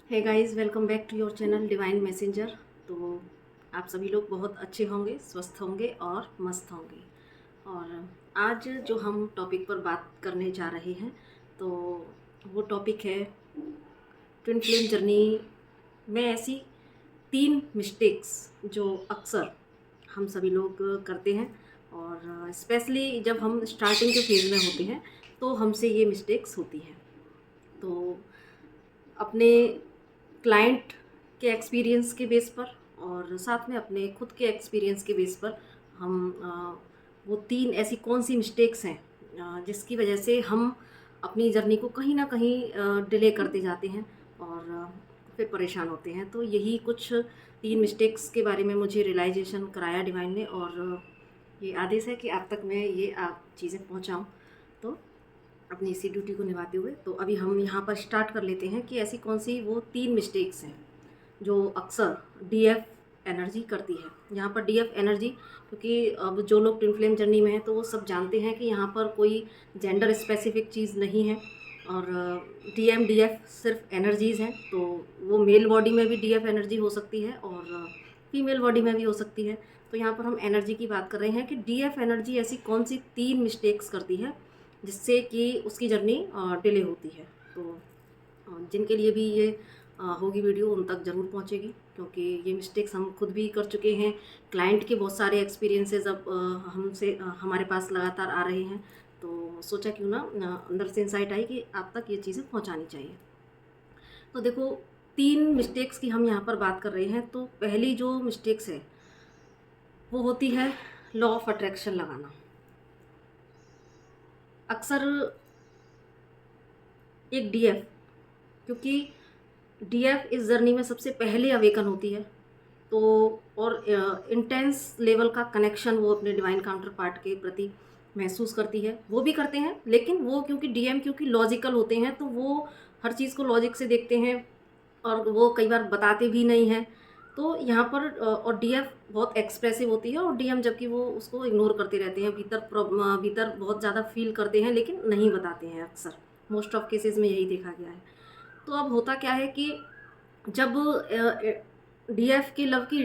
Hey guys, welcome back to your channel Divine Messenger. तो आप सभी लोग बहुत अच्छे होंगे, स्वस्थ होंगे और मस्त होंगे। और आज जो हम टॉपिक पर बात करने जा रहे हैं, तो वो टॉपिक है ट्विन फ्लेम जर्नी में ऐसी 3 मिस्टेक्स जो अक्सर हम सभी लोग करते हैं। और स्पेशली जब हम स्टार्टिंग के फेज़ में होते हैं तो हमसे ये मिस्टेक्स होती हैं। तो अपने क्लाइंट के एक्सपीरियंस के बेस पर और साथ में अपने खुद के एक्सपीरियंस के बेस पर हम वो 3 ऐसी कौन सी मिस्टेक्स हैं जिसकी वजह से हम अपनी जर्नी को कहीं ना कहीं डिले करते जाते हैं और फिर परेशान होते हैं। तो यही कुछ 3 मिस्टेक्स के बारे में मुझे रियलाइजेशन कराया डिवाइन ने, और ये आदेश है कि आप तक मैं ये आप चीज़ें पहुंचाऊं। तो अपनी इसी ड्यूटी को निभाते हुए तो अभी हम यहाँ पर स्टार्ट कर लेते हैं कि ऐसी कौन सी वो 3 मिस्टेक्स हैं जो अक्सर डीएफ एनर्जी करती है। यहाँ पर डीएफ एनर्जी, क्योंकि अब जो लोग ट्विन फ्लेम जर्नी में हैं तो वो सब जानते हैं कि यहाँ पर कोई जेंडर स्पेसिफिक चीज़ नहीं है। और डीएम डीएफ सिर्फ एनर्जीज़ हैं, तो वो मेल बॉडी में भी डीएफ एनर्जी हो सकती है और फीमेल बॉडी में भी हो सकती है। तो यहाँ पर हम एनर्जी की बात कर रहे हैं कि डीएफ एनर्जी ऐसी कौन सी 3 मिस्टेक्स करती है जिससे कि उसकी जर्नी डिले होती है। तो जिनके लिए भी ये होगी वीडियो उन तक ज़रूर पहुंचेगी, क्योंकि ये मिस्टेक्स हम खुद भी कर चुके हैं। क्लाइंट के बहुत सारे एक्सपीरियंसेस अब हमसे हमारे पास लगातार आ रहे हैं। तो सोचा क्यों ना अंदर से इंसाइट आई कि आप तक ये चीज़ें पहुंचानी चाहिए। तो देखो, 3 मिस्टेक्स की हम यहाँ पर बात कर रहे हैं। तो पहली जो मिस्टेक्स है वो होती है लॉ ऑफ अट्रैक्शन लगाना। अक्सर एक डीएफ, क्योंकि डीएफ इस जर्नी में सबसे पहले अवेकन होती है, तो और इंटेंस लेवल का कनेक्शन वो अपने डिवाइन काउंटर पार्ट के प्रति महसूस करती है। वो भी करते हैं, लेकिन वो क्योंकि डीएम क्योंकि लॉजिकल होते हैं तो वो हर चीज़ को लॉजिक से देखते हैं और वो कई बार बताते भी नहीं हैं। तो यहाँ पर और डीएफ बहुत एक्सप्रेसिव होती है और डीएम जबकि वो उसको इग्नोर करते रहते हैं, भीतर बहुत ज़्यादा फील करते हैं लेकिन नहीं बताते हैं। अक्सर मोस्ट ऑफ केसेस में यही देखा गया है। तो अब होता क्या है कि जब डीएफ के लव की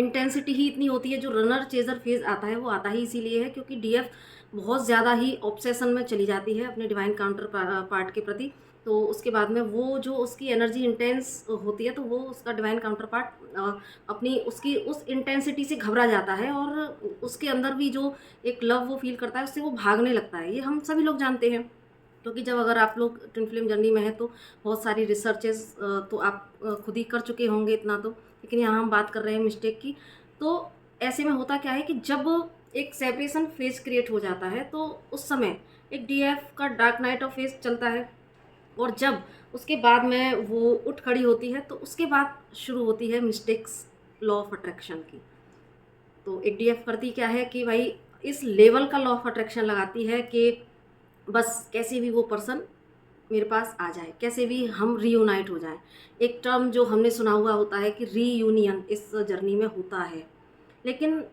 इंटेंसिटी ही इतनी होती है, जो रनर चेजर फेज आता है वो आता ही इसीलिए है क्योंकि डीएफ बहुत ज़्यादा ही ऑब्सेशन में चली जाती है अपने डिवाइन काउंटर पार्ट के प्रति। तो उसके बाद में वो जो उसकी एनर्जी इंटेंस होती है तो वो उसका डिवाइन काउंटर पार्ट अपनी उसकी उस इंटेंसिटी से घबरा जाता है और उसके अंदर भी जो एक लव वो फील करता है उससे वो भागने लगता है। ये हम सभी लोग जानते हैं, क्योंकि जब अगर आप लोग ट्विन फ्लेम जर्नी में हैं तो बहुत सारी रिसर्चेस तो आप खुद ही कर चुके होंगे इतना तो। लेकिन यहाँ हम बात कर रहे हैं मिस्टेक की। तो ऐसे में होता क्या है कि जब एक सेपरेशन फेज क्रिएट हो जाता है तो उस समय एक डीएफ का डार्क नाइट ऑफ फेज चलता है, और जब उसके बाद में वो उठ खड़ी होती है तो उसके बाद शुरू होती है मिस्टेक्स लॉ ऑफ अट्रैक्शन की। तो एक डीएफ करती क्या है कि भाई इस लेवल का लॉ ऑफ अट्रैक्शन लगाती है कि बस कैसे भी वो पर्सन मेरे पास आ जाए, कैसे भी हम रीयूनाइट हो जाए। एक टर्म जो हमने सुना हुआ होता है कि रीयूनियन इस जर्नी में होता है, लेकिन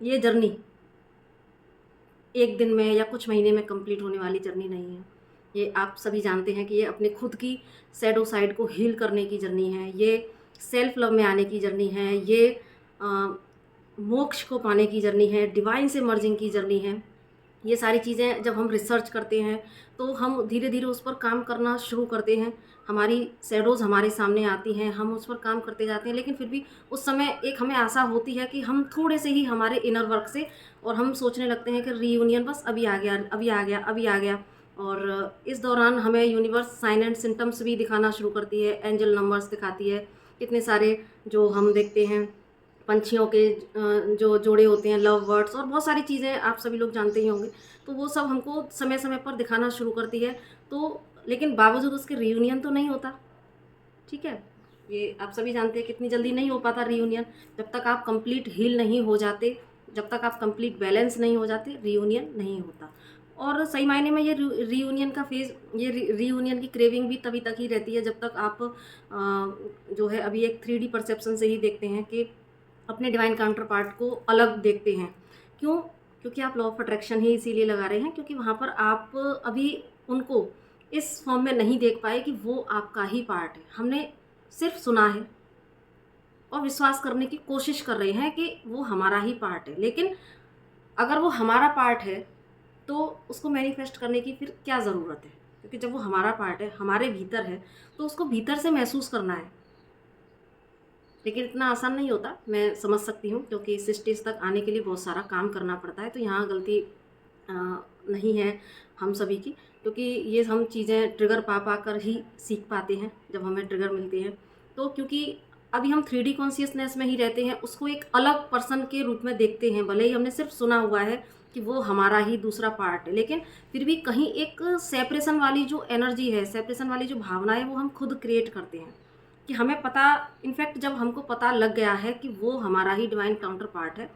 ये जर्नी एक दिन में या कुछ महीने में कंप्लीट होने वाली जर्नी नहीं है। ये आप सभी जानते हैं कि ये अपने खुद की सैडो साइड को हील करने की जर्नी है, ये सेल्फ लव में आने की जर्नी है, ये मोक्ष को पाने की जर्नी है, डिवाइन से मर्जिंग की जर्नी है। ये सारी चीज़ें जब हम रिसर्च करते हैं तो हम धीरे धीरे उस पर काम करना शुरू करते हैं। हमारी शैडोज़ हमारे सामने आती हैं, हम उस पर काम करते जाते हैं, लेकिन फिर भी उस समय एक हमें आशा होती है कि हम थोड़े से ही हमारे इनर वर्क से, और हम सोचने लगते हैं कि रीयूनियन बस अभी आ गया, अभी आ गया, अभी आ गया। और इस दौरान हमें यूनिवर्स साइन एंड सिम्टम्स भी दिखाना शुरू करती है, एंजल नंबर्स दिखाती है, इतने सारे जो हम देखते हैं पंछियों के जो जोड़े होते हैं, लव वर्ड्स और बहुत सारी चीज़ें आप सभी लोग जानते ही होंगे। तो वो सब हमको समय समय पर दिखाना शुरू करती है। तो लेकिन बावजूद उसके रीयूनियन तो नहीं होता, ठीक है। ये आप सभी जानते हैं कितनी जल्दी नहीं हो पाता रीयूनियन। जब तक आप कंप्लीट हील नहीं हो जाते, जब तक आप कंप्लीट बैलेंस नहीं हो जाते, रीयूनियन नहीं होता। और सही मायने में ये रीयूनियन का फेज़, ये रीयूनियन की क्रेविंग भी तभी तक ही रहती है जब तक आप जो है अभी एक 3D परसेप्शन से ही देखते हैं कि अपने डिवाइन काउंटर पार्ट को अलग देखते हैं। क्यों? क्योंकि आप लॉ ऑफ अट्रैक्शन ही इसीलिए लगा रहे हैं, क्योंकि वहाँ पर आप अभी उनको इस फॉर्म में नहीं देख पाए कि वो आपका ही पार्ट है। हमने सिर्फ सुना है और विश्वास करने की कोशिश कर रहे हैं कि वो हमारा ही पार्ट है, लेकिन अगर वो हमारा पार्ट है तो उसको मैनिफेस्ट करने की फिर क्या ज़रूरत है? क्योंकि जब वो हमारा पार्ट है, हमारे भीतर है, तो उसको भीतर से महसूस करना है। लेकिन इतना आसान नहीं होता, मैं समझ सकती हूँ, क्योंकि इस स्टेज तक आने के लिए बहुत सारा काम करना पड़ता है। तो यहाँ गलती अ, नहीं है हम सभी की, क्योंकि ये हम चीज़ें ट्रिगर पा पा कर ही सीख पाते हैं जब हमें ट्रिगर मिलते हैं। तो क्योंकि अभी हम 3D कॉन्शियसनेस में ही रहते हैं, उसको एक अलग पर्सन के रूप में देखते हैं। भले ही हमने सिर्फ सुना हुआ है कि वो हमारा ही दूसरा पार्ट है, लेकिन फिर भी कहीं एक सेपरेशन वाली जो एनर्जी है, सेपरेशन वाली जो भावना है, वो हम खुद क्रिएट करते हैं। कि हमें पता, इनफैक्ट जब हमको पता लग गया है कि वो हमारा ही डिवाइन काउंटर पार्ट है,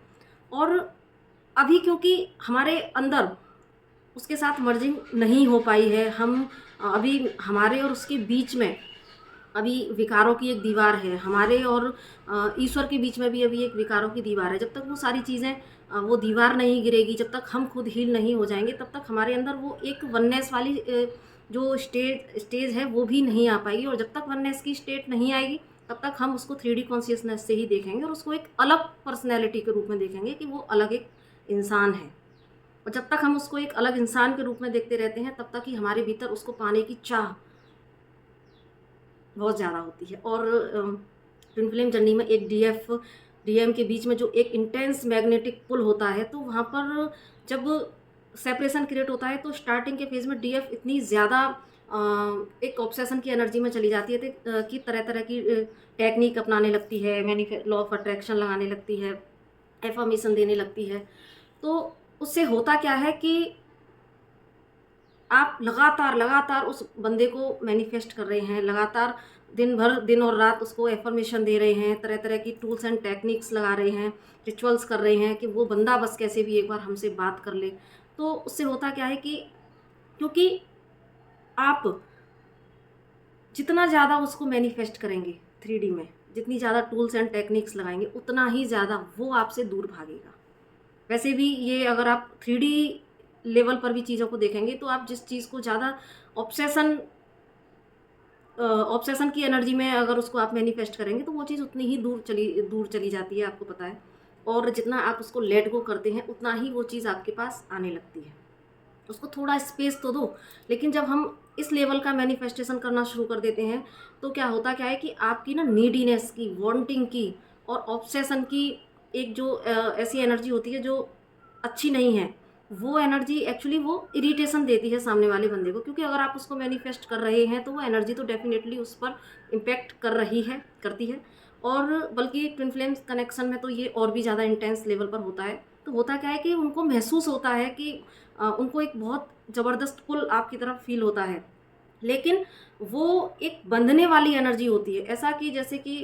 और अभी क्योंकि हमारे अंदर उसके साथ मर्जिंग नहीं हो पाई है, हम अभी हमारे और उसके बीच में अभी विकारों की एक दीवार है, हमारे और ईश्वर के बीच में भी अभी एक विकारों की दीवार है। जब तक वो सारी चीज़ें वो दीवार नहीं गिरेगी, जब तक हम खुद हील नहीं हो जाएंगे, तब तक हमारे अंदर वो एक वननेस वाली जो स्टेज है वो भी नहीं आ पाएगी। और जब तक वननेस की स्टेट नहीं आएगी, तब तक हम उसको 3D कॉन्शियसनेस से ही देखेंगे और उसको एक अलग पर्सनैलिटी के रूप में देखेंगे कि वो अलग एक इंसान है। और जब तक हम उसको एक अलग इंसान के रूप में देखते रहते हैं, तब तक ही हमारे भीतर उसको पाने की चाह बहुत ज़्यादा होती है। और ट्विन फ्लेम जर्नी में एक डीएम के बीच में जो एक इंटेंस मैग्नेटिक पुल होता है, तो वहाँ पर जब सेपरेशन क्रिएट होता है, तो स्टार्टिंग के फेज़ में डीएफ इतनी ज़्यादा एक ऑब्सेशन की एनर्जी में चली जाती है कि तरह तरह की टेक्निक अपनाने लगती है, लॉ ऑफ अट्रैक्शन लगाने लगती है, एफर्मेशन देने लगती है। तो उससे होता क्या है कि आप लगातार उस बंदे को मैनिफेस्ट कर रहे हैं, लगातार दिन और रात उसको एफर्मेशन दे रहे हैं, तरह तरह की टूल्स एंड टेक्निक्स लगा रहे हैं, रिचुअल्स कर रहे हैं कि वो बंदा बस कैसे भी एक बार हमसे बात कर ले। तो उससे होता क्या है कि क्योंकि आप जितना ज़्यादा उसको मैनिफेस्ट करेंगे 3D में, जितनी ज़्यादा टूल्स एंड टेक्निक्स लगाएंगे, उतना ही ज़्यादा वो आपसे दूर भागेगा। वैसे भी ये अगर आप 3D लेवल पर भी चीज़ों को देखेंगे, तो आप जिस चीज़ को ज़्यादा ऑब्सेशन ऑब्सेशन की एनर्जी में अगर उसको आप मैनिफेस्ट करेंगे, तो वो चीज़ उतनी ही दूर चली जाती है, आपको पता है। और जितना आप उसको लेट गो करते हैं, उतना ही वो चीज़ आपके पास आने लगती है। उसको थोड़ा स्पेस तो दो। लेकिन जब हम इस लेवल का मैनिफेस्टेशन करना शुरू कर देते हैं, तो क्या है कि आपकी ना नीडीनेस की, वांटिंग की और ऑब्सेशन की एक जो ऐसी एनर्जी होती है जो अच्छी नहीं है, वो एनर्जी एक्चुअली वो इरिटेशन देती है सामने वाले बंदे को। क्योंकि अगर आप उसको मैनिफेस्ट कर रहे हैं, तो वो एनर्जी तो डेफिनेटली उस पर इम्पैक्ट करती है। और बल्कि ट्विन फ्लेम्स कनेक्शन में तो ये और भी ज़्यादा इंटेंस लेवल पर होता है। तो होता क्या है कि उनको महसूस होता है कि उनको एक बहुत ज़बरदस्त पुल आपकी तरफ फील होता है, लेकिन वो एक बंधने वाली एनर्जी होती है। ऐसा कि जैसे कि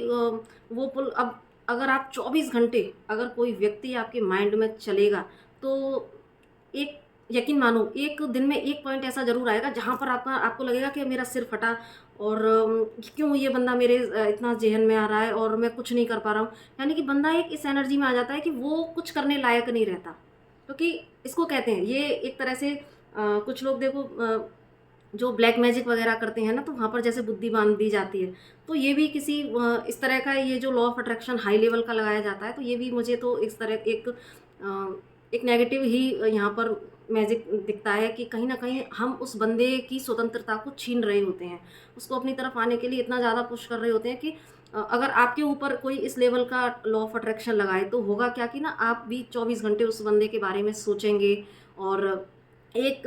वो पुल, अब अगर आप 24 घंटे अगर कोई व्यक्ति आपके माइंड में चलेगा, तो एक यकीन मानो एक दिन में एक पॉइंट ऐसा ज़रूर आएगा जहाँ पर आपको लगेगा कि मेरा सिर फटा, और क्यों ये बंदा मेरे इतना ज़हन में आ रहा है और मैं कुछ नहीं कर पा रहा हूँ। यानी कि बंदा एक इस एनर्जी में आ जाता है कि वो कुछ करने लायक नहीं रहता। क्योंकि इसको कहते हैं, ये एक तरह से कुछ लोग देखो जो ब्लैक मैजिक वगैरह करते हैं ना, तो वहाँ पर जैसे बुद्धि बांध दी जाती है। तो ये भी किसी इस तरह का, ये जो law of attraction high level का लगाया जाता है, तो ये भी मुझे तो इस तरह एक नेगेटिव ही यहाँ पर मैजिक दिखता है कि कहीं ना कहीं हम उस बंदे की स्वतंत्रता को छीन रहे होते हैं, उसको अपनी तरफ आने के लिए इतना ज़्यादा पुश कर रहे होते हैं कि अगर आपके ऊपर कोई इस लेवल का लॉ ऑफ अट्रैक्शन लगाए, तो होगा क्या कि ना आप भी 24 घंटे उस बंदे के बारे में सोचेंगे। और एक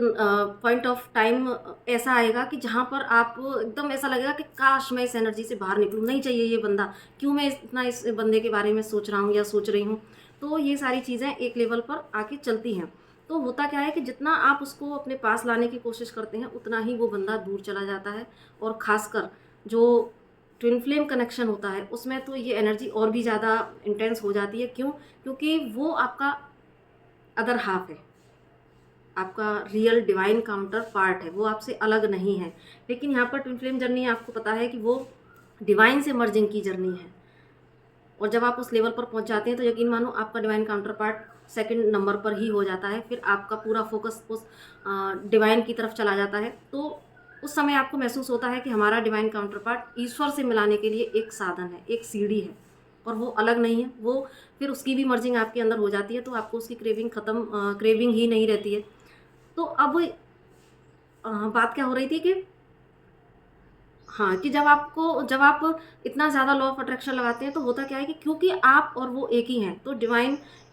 पॉइंट ऑफ टाइम ऐसा आएगा कि जहाँ पर आप एकदम ऐसा लगेगा कि काश मैं इस एनर्जी से बाहर निकलूँ, नहीं चाहिए ये बंदा, क्यों मैं इतना इस बंदे के बारे में सोच रहा हूँ या सोच रही हूँ। तो ये सारी चीज़ें एक लेवल पर आके चलती हैं। तो होता क्या है कि जितना आप उसको अपने पास लाने की कोशिश करते हैं, उतना ही वो बंदा दूर चला जाता है। और ख़ासकर जो ट्विन फ्लेम कनेक्शन होता है, उसमें तो ये एनर्जी और भी ज़्यादा इंटेंस हो जाती है। क्यों? क्योंकि वो आपका अदर हाफ है, आपका रियल डिवाइन काउंटर पार्ट है, वो आपसे अलग नहीं है। लेकिन यहाँ पर ट्विन फ्लेम जर्नी आपको पता है कि वो डिवाइन से मर्जिंग की जर्नी है। और जब आप उस लेवल पर पहुँच जाते हैं, तो यकीन मानो आपका divine counter part second number पर ही हो जाता है। फिर आपका पूरा फोकस उस डिवाइन की तरफ चला जाता है। तो उस समय आपको महसूस होता है कि हमारा डिवाइन काउंटर पार्ट ईश्वर से मिलाने के लिए एक साधन है, एक सीढ़ी है, और वो अलग नहीं है। वो फिर उसकी भी मर्जिंग आपके अंदर हो जाती है, तो आपको उसकी क्रेविंग ही नहीं रहती है। तो अब बात क्या हो रही थी कि हाँ, कि जब आप इतना ज़्यादा लॉ ऑफ अट्रैक्शन लगाते हैं तो होता क्या है कि क्योंकि आप और वो एक ही हैं, तो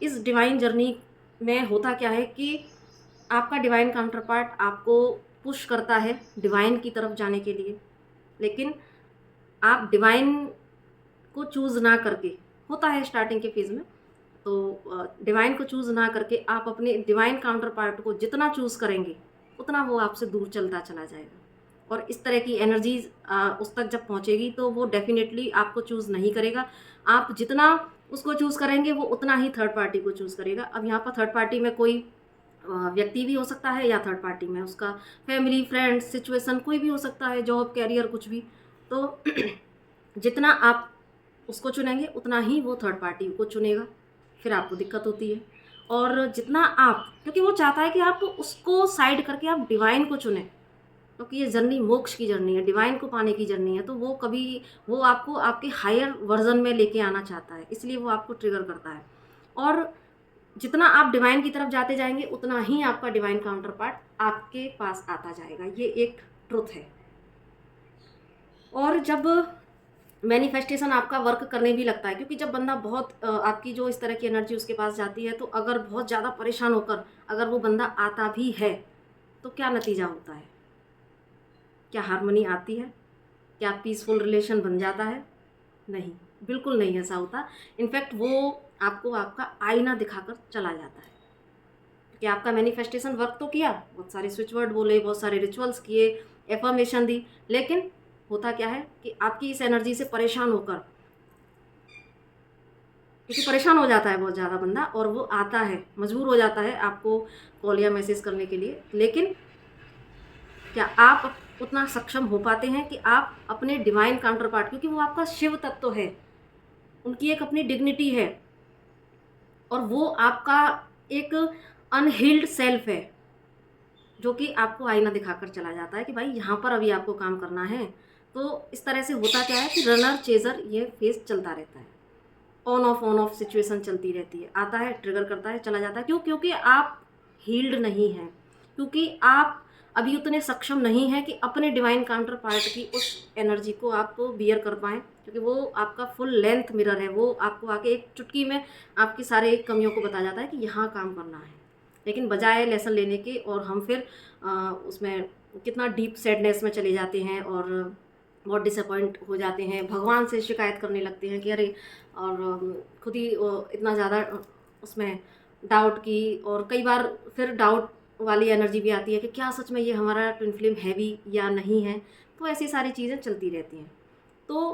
इस डिवाइन जर्नी में होता क्या है कि आपका डिवाइन काउंटर पार्ट आपको पुश करता है डिवाइन की तरफ जाने के लिए। लेकिन आप डिवाइन को चूज़ ना करके, होता है स्टार्टिंग के फेज़ में, तो डिवाइन को चूज़ ना करके आप अपने डिवाइन काउंटर पार्ट को जितना चूज़ करेंगे, उतना वो आपसे दूर चलता चला जाएगा। और इस तरह की एनर्जीज़ उस तक जब पहुँचेगी तो वो डेफ़िनेटली आपको चूज़ नहीं करेगा। आप जितना उसको चूज़ करेंगे, वो उतना ही थर्ड पार्टी को चूज़ करेगा। अब यहाँ पर थर्ड पार्टी में कोई व्यक्ति भी हो सकता है, या थर्ड पार्टी में उसका फैमिली, फ्रेंड्स, सिचुएशन कोई भी हो सकता है, जॉब, करियर, कुछ भी। तो जितना आप उसको चुनेंगे, उतना ही वो थर्ड पार्टी को चुनेगा, फिर आपको दिक्कत होती है। और जितना आप, क्योंकि वो चाहता है कि आप उसको साइड करके आप डिवाइन को चुनें, क्योंकि ये जर्नी मोक्ष की जर्नी है, डिवाइन को पाने की जर्नी है। तो वो आपको आपके हायर वर्जन में लेके आना चाहता है, इसलिए वो आपको ट्रिगर करता है। और जितना आप डिवाइन की तरफ जाते जाएंगे, उतना ही आपका डिवाइन काउंटर पार्ट आपके पास आता जाएगा। ये एक ट्रुथ है। और जब मैनिफेस्टेशन आपका वर्क करने भी लगता है, क्योंकि जब बंदा बहुत आपकी जो इस तरह की एनर्जी उसके पास जाती है, तो अगर बहुत ज़्यादा परेशान होकर अगर वो बंदा आता भी है, तो क्या नतीजा होता है? क्या हार्मनी आती है? क्या पीसफुल रिलेशन बन जाता है? नहीं, बिल्कुल नहीं ऐसा होता। इनफैक्ट वो आपको आपका आईना दिखाकर चला जाता है कि आपका मैनिफेस्टेशन वर्क तो किया, बहुत सारे स्विच वर्ड बोले, बहुत सारे रिचुअल्स किए, एफर्मेशन दी, लेकिन होता क्या है कि आपकी इस एनर्जी से परेशान होकर, क्योंकि परेशान हो जाता है बहुत ज़्यादा बंदा, और वो आता है, मजबूर हो जाता है आपको कॉल या मैसेज करने के लिए। लेकिन क्या आप उतना सक्षम हो पाते हैं कि आप अपने डिवाइन काउंटर पार्ट, क्योंकि वो आपका शिव तत्व है, उनकी एक अपनी डिग्निटी है, और वो आपका एक अनहील्ड सेल्फ है, जो कि आपको आईना दिखाकर चला जाता है कि भाई यहाँ पर अभी आपको काम करना है। तो इस तरह से होता क्या है कि रनर चेजर ये फेज चलता रहता है, ऑन ऑफ सिचुएशन चलती रहती है, आता है, ट्रिगर करता है, चला जाता है। क्यों? क्योंकि आप हील्ड नहीं हैं, क्योंकि आप अभी उतने सक्षम नहीं हैं कि अपने डिवाइन काउंटर पार्ट की उस एनर्जी को आप बियर कर पाएँ, क्योंकि वो आपका फुल लेंथ मिरर है। वो आपको आके एक चुटकी में आपकी सारे कमियों को बता जाता है कि यहाँ काम करना है। लेकिन बजाय लेसन लेने के, और हम फिर उसमें कितना डीप सैडनेस में चले जाते हैं और बहुत डिसअपॉइंट हो जाते हैं, भगवान से शिकायत करने लगते हैं कि अरे, और खुद ही इतना ज़्यादा उसमें डाउट की, और कई बार फिर डाउट वाली एनर्जी भी आती है कि क्या सच में ये हमारा ट्विन फ्लेम है भी या नहीं है। तो ऐसी सारी चीज़ें चलती रहती हैं। तो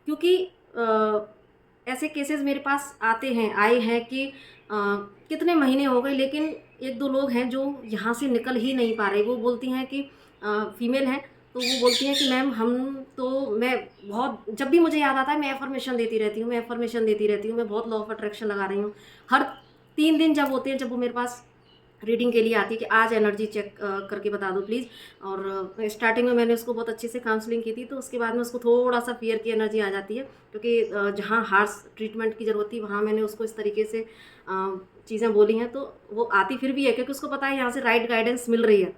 क्योंकि ऐसे केसेस मेरे पास आए हैं कि कितने महीने हो गए, लेकिन एक दो लोग हैं जो यहाँ से निकल ही नहीं पा रहे। वो बोलती हैं कि फीमेल हैं, तो वो बोलती हैं कि मैम मैं बहुत, जब भी मुझे याद आता है मैं एफर्मेशन देती रहती हूँ, मैं बहुत लॉ ऑफ अट्रैक्शन लगा रही हूँ। हर 3 दिन जब होते हैं, जब वो मेरे पास रीडिंग के लिए आती है कि आज एनर्जी चेक करके बता दो प्लीज़। और स्टार्टिंग में मैंने उसको बहुत अच्छे से काउंसलिंग की थी, तो उसके बाद में उसको थोड़ा सा फियर की एनर्जी आ जाती है, क्योंकि जहाँ हार्श ट्रीटमेंट की ज़रूरत थी, वहाँ मैंने उसको इस तरीके से चीज़ें बोली हैं, तो वो आती फिर भी है, क्योंकि उसको पता है यहाँ से राइट गाइडेंस मिल रही है।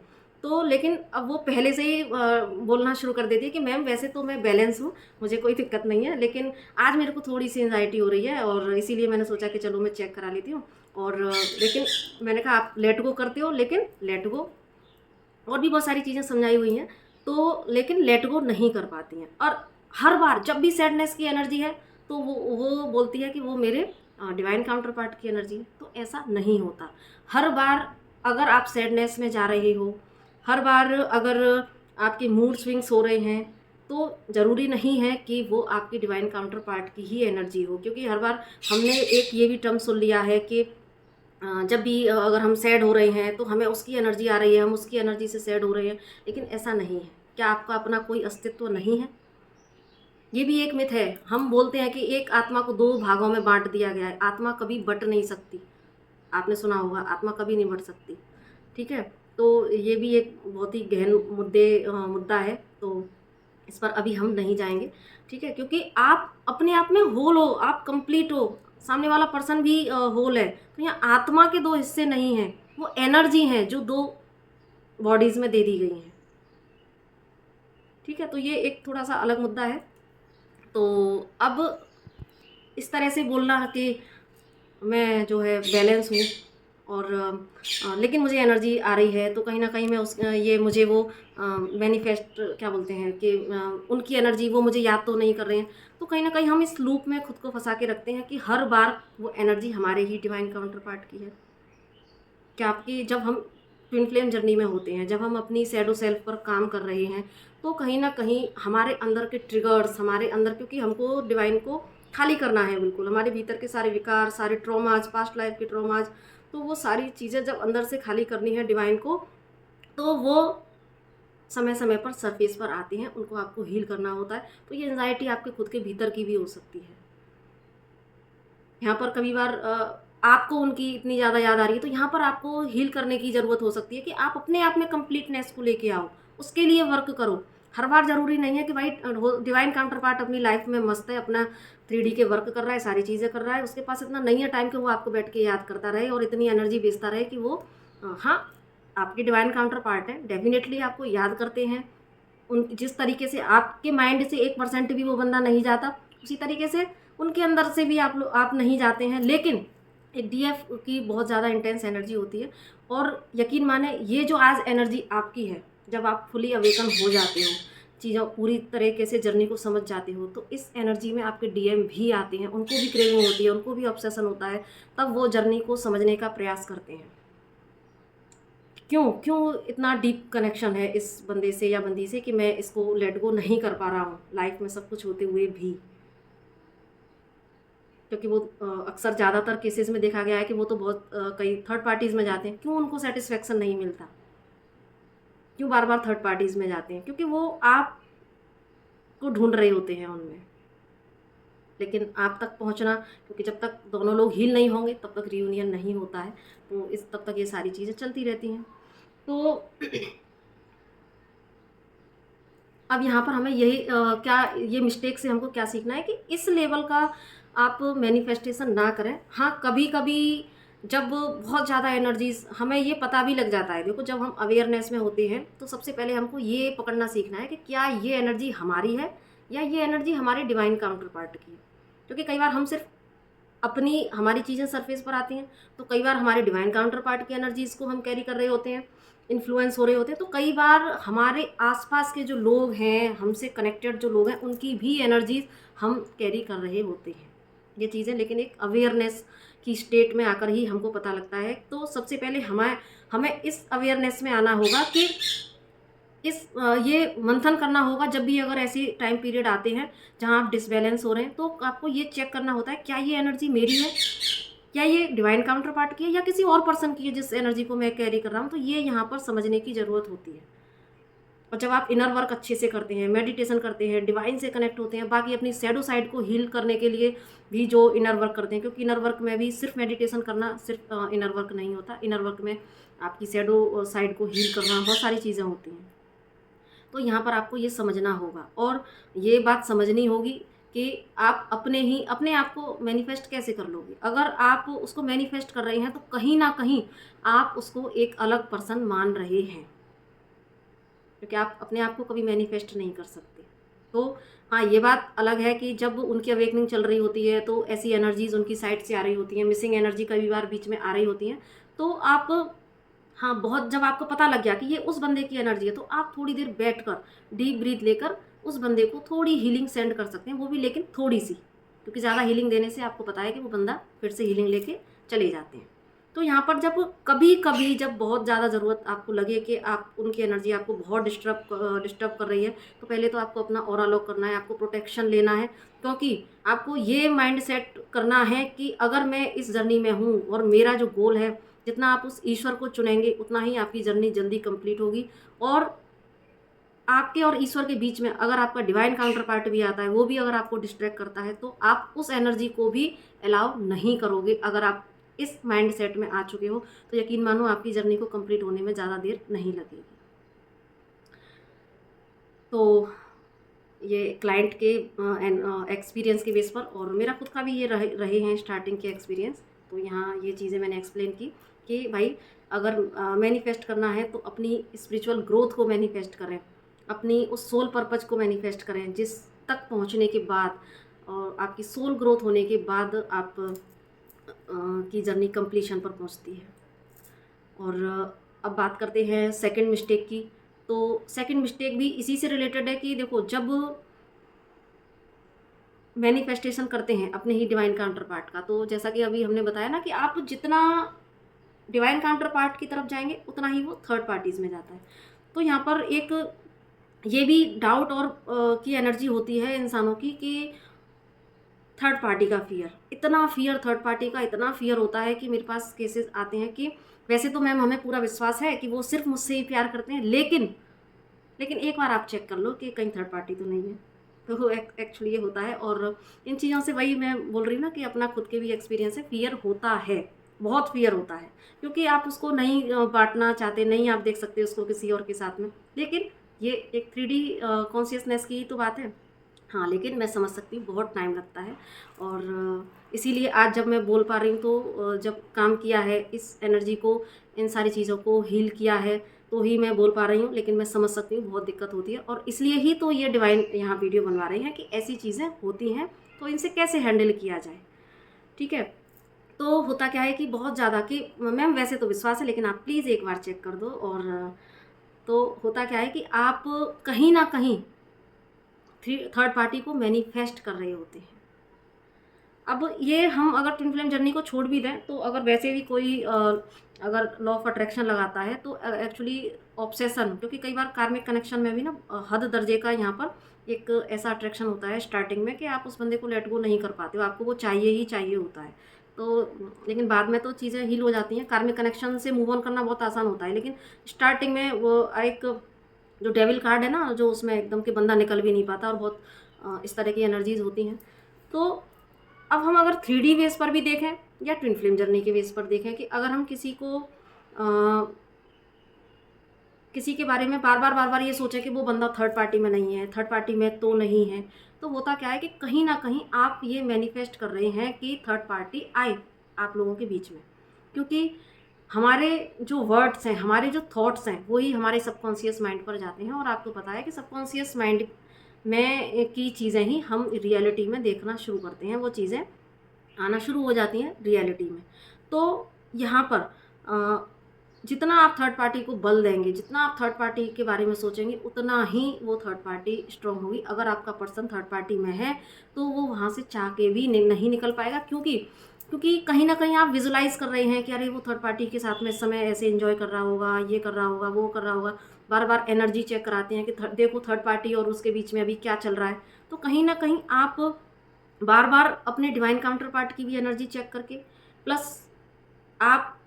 तो लेकिन अब वो पहले से ही बोलना शुरू कर देती है कि मैम वैसे तो मैं बैलेंस हूँ, मुझे कोई दिक्कत नहीं है, लेकिन आज मेरे को थोड़ी सी एंजाइटी हो रही है, और इसीलिए मैंने सोचा कि चलो मैं चेक करा लेती हूँ। और लेकिन मैंने कहा आप लेट गो करते हो, लेकिन लेट गो, और भी बहुत सारी चीज़ें समझाई हुई हैं, तो लेकिन लेट गो नहीं कर पाती हैं। और हर बार जब भी सैडनेस की एनर्जी है, तो वो बोलती है कि वो मेरे डिवाइन काउंटर पार्ट की एनर्जी है। तो ऐसा नहीं होता। हर बार अगर आप सैडनेस में जा रहे हो, हर बार अगर आपके मूड स्विंग्स हो रहे हैं, तो ज़रूरी नहीं है कि वो आपकी डिवाइन काउंटर पार्ट की ही एनर्जी हो। क्योंकि हर बार हमने एक ये भी टर्म सुन लिया है कि जब भी अगर हम सैड हो रहे हैं तो हमें उसकी एनर्जी आ रही है, हम उसकी एनर्जी से सैड हो रहे हैं, लेकिन ऐसा नहीं है। क्या आपका अपना कोई अस्तित्व नहीं है? ये भी एक मिथ है। हम बोलते हैं कि एक आत्मा को 2 भागों में बांट दिया गया है। आत्मा कभी बट नहीं सकती। आपने सुना होगा, आत्मा कभी नहीं बट सकती, ठीक है। तो ये भी एक बहुत ही गहन मुद्दा है, तो इस पर अभी हम नहीं जाएंगे, ठीक है, क्योंकि आप अपने आप में होल हो, आप कंप्लीट हो, सामने वाला पर्सन भी होल है। तो यहाँ आत्मा के दो हिस्से नहीं हैं, वो एनर्जी हैं जो दो बॉडीज में दे दी गई हैं, ठीक है। तो ये एक थोड़ा सा अलग मुद्दा है। तो अब इस तरह से बोलना कि मैं जो है बैलेंस हूँ और लेकिन मुझे एनर्जी आ रही है, तो कहीं ना कहीं मैं ये मुझे वो मैनिफेस्ट क्या बोलते हैं कि उनकी एनर्जी वो मुझे याद तो नहीं कर रहे हैं। तो कहीं ना कहीं हम इस लूप में खुद को फंसा के रखते हैं कि हर बार वो एनर्जी हमारे ही डिवाइन काउंटर पार्ट की है। क्या आपकी जब हम ट्विन फ्लेम जर्नी में होते हैं, जब हम अपनी शैडो सेल्फ पर काम कर रहे हैं, तो कहीं ना कहीं हमारे अंदर के ट्रिगर्स, हमारे अंदर, क्योंकि हमको डिवाइन को खाली करना है बिल्कुल, हमारे भीतर के सारे विकार, सारे ट्रॉमाज, पास्ट लाइफ के ट्रॉमाज, तो वो सारी चीज़ें जब अंदर से खाली करनी है डिवाइन को, तो वो समय समय पर सरफेस पर आती हैं, उनको आपको हील करना होता है। तो ये एंजाइटी आपके खुद के भीतर की भी हो सकती है। यहाँ पर कभी बार आपको उनकी इतनी ज़्यादा याद आ रही है, तो यहाँ पर आपको हील करने की ज़रूरत हो सकती है कि आप अपने आप में कंप्लीटनेस को लेके आओ, उसके लिए वर्क करो। हर बार ज़रूरी नहीं है कि भाई डिवाइन काउंटर पार्ट अपनी लाइफ में मस्त है, अपना 3D के वर्क कर रहा है, सारी चीज़ें कर रहा है, उसके पास इतना नहीं है टाइम कि वो आपको बैठ के याद करता रहे और इतनी एनर्जी बेचता रहे कि वो हाँ, आपके डिवाइन काउंटर पार्ट है, डेफिनेटली आपको याद करते हैं। उन जिस तरीके से आपके माइंड से 1% भी वो बंदा नहीं जाता, उसी तरीके से उनके अंदर से भी आप नहीं जाते हैं। लेकिन एक डीएफ की बहुत ज़्यादा इंटेंस एनर्जी होती है, और यकीन माने ये जो आज एनर्जी आपकी है, जब आप फुली अवेकन हो जाते हो, चीज़ों पूरी तरीके से जर्नी को समझ जाते हो, तो इस एनर्जी में आपके डीएम भी आते हैं, उनको भी क्रेविंग होती है, उनको भी ऑब्सेशन होता है, तब वो जर्नी को समझने का प्रयास करते हैं। क्यों क्यों इतना डीप कनेक्शन है इस बंदे से या बंदी से कि मैं इसको लेट गो नहीं कर पा रहा हूँ लाइफ में सब कुछ होते हुए भी, क्योंकि वो अक्सर ज़्यादातर केसेस में देखा गया है कि वो तो बहुत कई थर्ड पार्टीज़ में जाते हैं। क्यों उनको सेटिस्फेक्शन नहीं मिलता, क्यों बार बार थर्ड पार्टीज़ में जाते हैं? क्योंकि वो आप को ढूंढ रहे होते हैं उनमें, लेकिन आप तक पहुंचना, क्योंकि जब तक दोनों लोग हील नहीं होंगे तब तक रियूनियन नहीं होता है, तो इस तब तक ये सारी चीज़ें चलती रहती हैं। तो अब यहाँ पर हमें यही क्या ये मिस्टेक से हमको क्या सीखना है कि इस लेवल का आप मैनिफेस्टेशन ना करें। हाँ, कभी कभी जब बहुत ज़्यादा एनर्जीज, हमें ये पता भी लग जाता है, देखो जब हम अवेयरनेस में होते हैं तो सबसे पहले हमको ये पकड़ना सीखना है कि क्या ये एनर्जी हमारी है या ये एनर्जी हमारे डिवाइन काउंटर पार्ट की है। क्योंकि कई बार हम सिर्फ अपनी हमारी चीज़ें सरफेस पर आती हैं, तो कई बार हमारे डिवाइन काउंटर पार्ट की एनर्जीज को हम कैरी कर रहे होते हैं, इन्फ्लुएंस हो रहे होते हैं। तो कई बार हमारे आसपास के जो लोग हैं, हमसे कनेक्टेड जो लोग हैं, उनकी भी एनर्जीज हम कैरी कर रहे होते हैं, ये चीज़ें। लेकिन एक अवेयरनेस की स्टेट में आकर ही हमको पता लगता है। तो सबसे पहले हमें हमें इस अवेयरनेस में आना होगा कि ये मंथन करना होगा जब भी अगर ऐसी टाइम पीरियड आते हैं जहाँ आप डिसबैलेंस हो रहे हैं, तो आपको ये चेक करना होता है क्या ये एनर्जी मेरी है, क्या ये डिवाइन काउंटर पार्ट की है, या किसी और पर्सन की है जिस एनर्जी को मैं कैरी कर रहा हूँ। तो ये यहाँ पर समझने की ज़रूरत होती है। और जब आप इनर वर्क अच्छे से करते हैं, मेडिटेशन करते हैं, डिवाइन से कनेक्ट होते हैं, बाकी अपनी शैडो साइड को हील करने के लिए भी जो इनर वर्क करते हैं, क्योंकि इनर वर्क में भी सिर्फ मेडिटेशन करना सिर्फ इनर वर्क नहीं होता, इनर वर्क में आपकी शैडो साइड को हील करना, बहुत सारी चीज़ें होती हैं। तो यहाँ पर आपको ये समझना होगा, और ये बात समझनी होगी कि आप अपने आप को मैनिफेस्ट कैसे कर लोगे। अगर आप उसको मैनिफेस्ट कर रहे हैं तो कहीं ना कहीं आप उसको एक अलग पर्सन मान रहे हैं, क्योंकि आप अपने आप को कभी मैनिफेस्ट नहीं कर सकते। तो हाँ, ये बात अलग है कि जब उनकी अवेकनिंग चल रही होती है तो ऐसी एनर्जीज उनकी साइड से आ रही होती हैं, मिसिंग एनर्जी कई बार बीच में आ रही होती हैं, तो आप, हाँ, बहुत जब आपको पता लग गया कि ये उस बंदे की एनर्जी है, तो आप थोड़ी देर बैठकर डीप ब्रीथ लेकर उस बंदे को थोड़ी हीलिंग सेंड कर सकते हैं, वो भी लेकिन थोड़ी सी, क्योंकि ज़्यादा हीलिंग देने से आपको पता है कि वो बंदा फिर से हीलिंग लेके चले जाते हैं। तो यहाँ पर जब कभी कभी जब बहुत ज़्यादा ज़रूरत आपको लगे कि आप उनकी एनर्जी आपको बहुत डिस्टर्ब कर रही है, तो पहले तो आपको अपना ऑरा लॉक करना है, आपको प्रोटेक्शन लेना है, क्योंकि आपको ये माइंड सेट करना है कि अगर मैं इस जर्नी में हूँ और मेरा जो गोल है, जितना आप उस ईश्वर को चुनेंगे उतना ही आपकी जर्नी जल्दी कंप्लीट होगी। और आपके और ईश्वर के बीच में अगर आपका डिवाइन काउंटर पार्ट भी आता है, वो भी अगर आपको डिस्ट्रैक्ट करता है, तो आप उस एनर्जी को भी अलाउ नहीं करोगे। अगर आप इस माइंड सेट में आ चुके हो तो यकीन मानो आपकी जर्नी को कंप्लीट होने में ज़्यादा देर नहीं लगेगी। तो ये क्लाइंट के एक्सपीरियंस के बेस पर और मेरा खुद का भी ये रहे हैं स्टार्टिंग के एक्सपीरियंस। तो यहाँ ये चीज़ें मैंने एक्सप्लेन की कि भाई अगर मैनिफेस्ट करना है तो अपनी स्पिरिचुअल ग्रोथ को मैनिफेस्ट करें, अपनी उस सोल पर्पज को मैनिफेस्ट करें जिस तक पहुँचने के बाद और आपकी सोल ग्रोथ होने के बाद आप की जर्नी कंप्लीशन पर पहुँचती है। और अब बात करते हैं सेकंड मिस्टेक की। तो सेकंड मिस्टेक भी इसी से रिलेटेड है कि देखो, जब मैनिफेस्टेशन करते हैं अपने ही डिवाइन काउंटर पार्ट का, तो जैसा कि अभी हमने बताया ना कि आप जितना डिवाइन काउंटर पार्ट की तरफ जाएंगे उतना ही वो थर्ड पार्टीज़ में जाता है। तो यहाँ पर एक ये भी डाउट और की एनर्जी होती है इंसानों की कि थर्ड पार्टी का फियर, इतना फियर थर्ड पार्टी का इतना फियर होता है कि मेरे पास केसेस आते हैं कि वैसे तो मैम हमें पूरा विश्वास है कि वो सिर्फ मुझसे ही प्यार करते हैं, लेकिन एक बार आप चेक कर लो कि कहीं थर्ड पार्टी तो नहीं है। तो एक्चुअली ये होता है। और इन चीज़ों से वही मैं बोल रही हूँ ना कि अपना खुद के भी एक्सपीरियंस है, फियर होता है, बहुत फियर होता है, क्योंकि आप उसको नहीं बांटना चाहते, नहीं आप देख सकते उसको किसी और के साथ में। लेकिन ये एक 3D कॉन्शियसनेस की तो बात है। हाँ, लेकिन मैं समझ सकती हूँ बहुत टाइम लगता है। और इसीलिए आज जब मैं बोल पा रही हूँ तो जब काम किया है इस एनर्जी को, इन सारी चीज़ों को हील किया है, तो ही मैं बोल पा रही हूँ। लेकिन मैं समझ सकती हूँ बहुत दिक्कत होती है और इसलिए ही तो ये डिवाइन यहाँ वीडियो बनवा रहे हैं कि ऐसी चीज़ें होती हैं तो इनसे कैसे हैंडल किया जाए। ठीक है। तो होता क्या है कि बहुत ज़्यादा कि मैम वैसे तो विश्वास है लेकिन आप प्लीज़ एक बार चेक कर दो। और तो होता क्या है कि आप कहीं ना कहीं थर्ड पार्टी को मैनिफेस्ट कर रहे होते हैं। अब ये हम अगर ट्विन फ्लेम जर्नी को छोड़ भी दें तो अगर वैसे भी कोई अगर लॉ ऑफ अट्रैक्शन लगाता है तो एक्चुअली ऑब्सेशन, क्योंकि कई बार कार्मिक कनेक्शन में भी ना हद दर्जे का यहाँ पर एक ऐसा अट्रैक्शन होता है स्टार्टिंग में कि आप उस बंदे को लेट गो नहीं कर पाते हो, आपको वो चाहिए ही चाहिए होता है। तो लेकिन बाद में तो चीज़ें हील हो जाती हैं। कार्मिक कनेक्शन से मूव ऑन करना बहुत आसान होता है, लेकिन स्टार्टिंग में वो एक जो डेविल कार्ड है ना, जो उसमें एकदम कि बंदा निकल भी नहीं पाता और बहुत इस तरह की एनर्जीज होती हैं। तो अब हम अगर 3D बेस पर भी देखें या ट्विन फ्लेम जर्नी के बेस पर देखें कि अगर हम किसी के बारे में बार बार ये सोचें कि वो बंदा थर्ड पार्टी में नहीं है, थर्ड पार्टी में तो नहीं है, तो होता क्या है कि कहीं ना कहीं आप ये मैनिफेस्ट कर रहे हैं कि थर्ड पार्टी आए आप लोगों के बीच में। क्योंकि हमारे जो वर्ड्स हैं, हमारे जो थॉट्स हैं, वही हमारे सबकॉन्शियस माइंड पर जाते हैं। और आपको पता है कि सबकॉन्शियस माइंड में की चीज़ें ही हम रियलिटी में देखना शुरू करते हैं, वो चीज़ें आना शुरू हो जाती हैं रियलिटी में। तो यहाँ पर जितना आप थर्ड पार्टी को बल देंगे, जितना आप थर्ड पार्टी के बारे में सोचेंगे, उतना ही वो थर्ड पार्टी स्ट्रॉन्ग होगी। अगर आपका पर्सन थर्ड पार्टी में है तो वो वहाँ से चाह के भी नहीं निकल पाएगा, क्योंकि कहीं ना कहीं आप विजुलाइज कर रहे हैं कि अरे वो थर्ड पार्टी के साथ में इस समय ऐसे एंजॉय कर रहा होगा, ये कर रहा होगा, वो कर रहा होगा। बार बार एनर्जी चेक कराते हैं कि देखो थर्ड पार्टी और उसके बीच में अभी क्या चल रहा है। तो कहीं ना कहीं आप बार बार अपने डिवाइन काउंटर पार्ट की भी एनर्जी चेक करके, प्लस आप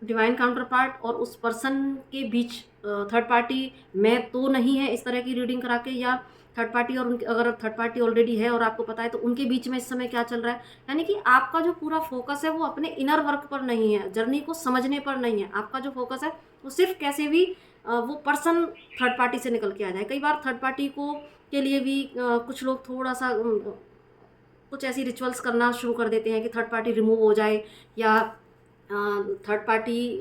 डिवाइन काउंटर पार्ट और उस पर्सन के बीच थर्ड पार्टी में तो नहीं है इस तरह की रीडिंग करा के, या थर्ड पार्टी और उनके, अगर थर्ड पार्टी ऑलरेडी है और आपको पता है तो उनके बीच में इस समय क्या चल रहा है। यानी कि आपका जो पूरा फोकस है वो अपने इनर वर्क पर नहीं है, जर्नी को समझने पर नहीं है। आपका जो फोकस है वो सिर्फ कैसे भी वो पर्सन थर्ड पार्टी से निकल के आ जाए। कई बार थर्ड पार्टी को के लिए भी कुछ लोग थोड़ा सा कुछ ऐसी रिचुअल्स करना शुरू कर देते हैं कि थर्ड पार्टी रिमूव हो जाए, या थर्ड पार्टी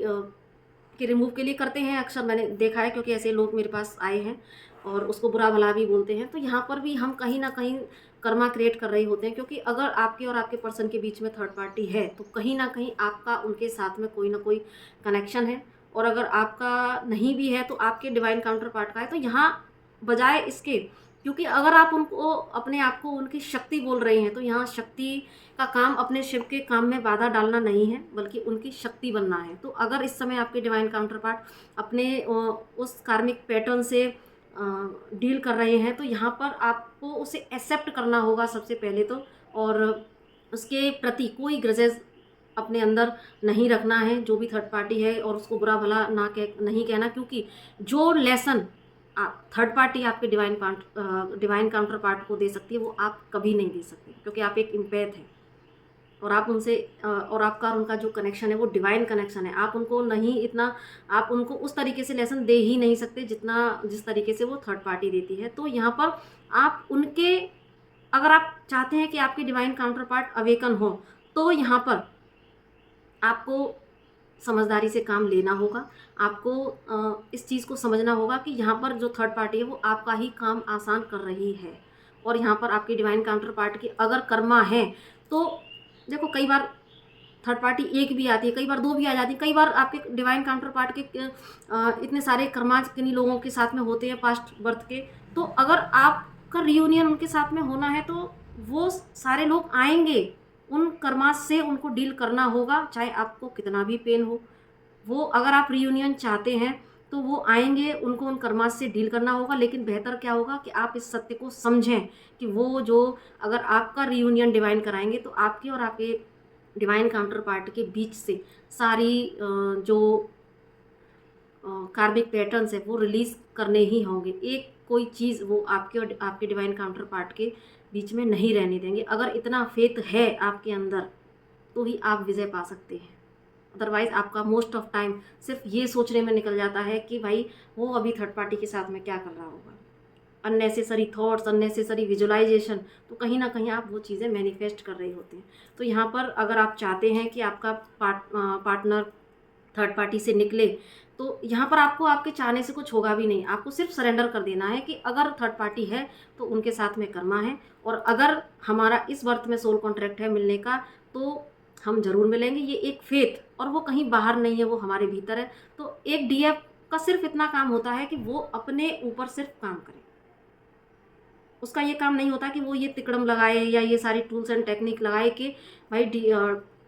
के रिमूव के लिए करते हैं। अक्सर मैंने देखा है, क्योंकि ऐसे लोग मेरे पास आए हैं और उसको बुरा भला भी बोलते हैं। तो यहाँ पर भी हम कहीं ना कहीं कर्मा क्रिएट कर रहे होते हैं, क्योंकि अगर आपके और आपके पर्सन के बीच में थर्ड पार्टी है तो कहीं ना कहीं आपका उनके साथ में कोई ना कोई कनेक्शन है। और अगर आपका नहीं भी है तो आपके डिवाइन काउंटर पार्ट का है। तो यहाँ बजाय इसके, क्योंकि अगर आप उनको अपने आप को उनकी शक्ति बोल रहे हैं, तो यहाँ शक्ति का काम अपने शिव के काम में बाधा डालना नहीं है, बल्कि उनकी शक्ति बनना है। तो अगर इस समय आपके डिवाइन काउंटर पार्ट अपने उस कार्मिक पैटर्न से डील कर रहे हैं, तो यहाँ पर आपको उसे एक्सेप्ट करना होगा सबसे पहले तो। और उसके प्रति कोई ग्रजेस अपने अंदर नहीं रखना है, जो भी थर्ड पार्टी है, और उसको बुरा भला नहीं कहना। क्योंकि जो लेसन थर्ड पार्टी आपके डिवाइन काउंटर पार्ट को दे सकती है वो आप कभी नहीं दे सकते, क्योंकि आप एक इम्पैथ हैं। और आप उनसे और आपका और उनका जो कनेक्शन है वो डिवाइन कनेक्शन है। आप उनको नहीं इतना, आप उनको उस तरीके से लेसन दे ही नहीं सकते जिस तरीके से वो थर्ड पार्टी देती है। तो यहाँ पर आप उनके, अगर आप चाहते हैं कि आपकी डिवाइन काउंटर पार्ट अवेकन हो, तो यहाँ पर आपको समझदारी से काम लेना होगा। आपको इस चीज़ को समझना होगा कि यहाँ पर जो थर्ड पार्टी है वो आपका ही काम आसान कर रही है। और यहाँ पर आपकी डिवाइन काउंटर पार्ट की अगर कर्मा है, तो देखो कई बार थर्ड पार्टी एक भी आती है, कई बार दो भी आ जाती है, कई बार आपके डिवाइन काउंटर पार्ट के इतने सारे कर्मा किन्हीं लोगों के साथ में होते हैं पास्ट बर्थ के। तो अगर आपका रियूनियन उनके साथ में होना है, तो वो सारे लोग आएंगे, उन कर्मा से उनको डील करना होगा, चाहे आपको कितना भी पेन हो। वो अगर आप रियूनियन चाहते हैं तो वो आएंगे, उनको उन कर्मा से डील करना होगा। लेकिन बेहतर क्या होगा कि आप इस सत्य को समझें कि वो जो, अगर आपका रियूनियन डिवाइन कराएंगे तो आपके और आपके डिवाइन काउंटर पार्ट के बीच से सारी जो कार्मिक पैटर्न्स है वो रिलीज करने ही होंगे। एक कोई चीज़ वो आपके और आपके डिवाइन काउंटर पार्ट के बीच में नहीं रहने देंगे। अगर इतना फेथ है आपके अंदर तो ही आप विजय पा सकते हैं। अदरवाइज़ आपका मोस्ट ऑफ टाइम सिर्फ ये सोचने में निकल जाता है कि भाई वो अभी थर्ड पार्टी के साथ में क्या कर रहा होगा। अननेसेसरी थॉट्स, अननेसेसरी विजुअलाइजेशन, तो कहीं ना कहीं आप वो चीज़ें मैनिफेस्ट कर रहे होते हैं। तो यहाँ पर अगर आप चाहते हैं कि आपका पार्टनर थर्ड पार्टी से निकले, तो यहाँ पर आपको आपके चाहने से कुछ होगा भी नहीं। आपको सिर्फ सरेंडर कर देना है कि अगर थर्ड पार्टी है तो उनके साथ में कर्मा है, और अगर हमारा इस बर्थ में सोल कॉन्ट्रैक्ट है मिलने का, तो हम जरूर मिलेंगे। ये एक फेथ, और वो कहीं बाहर नहीं है, वो हमारे भीतर है। तो एक डीएफ का सिर्फ इतना काम होता है कि वो अपने ऊपर सिर्फ काम करे। उसका ये काम नहीं होता कि वो ये तिकड़म लगाए या ये सारी टूल्स एंड टेक्निक लगाए कि भाई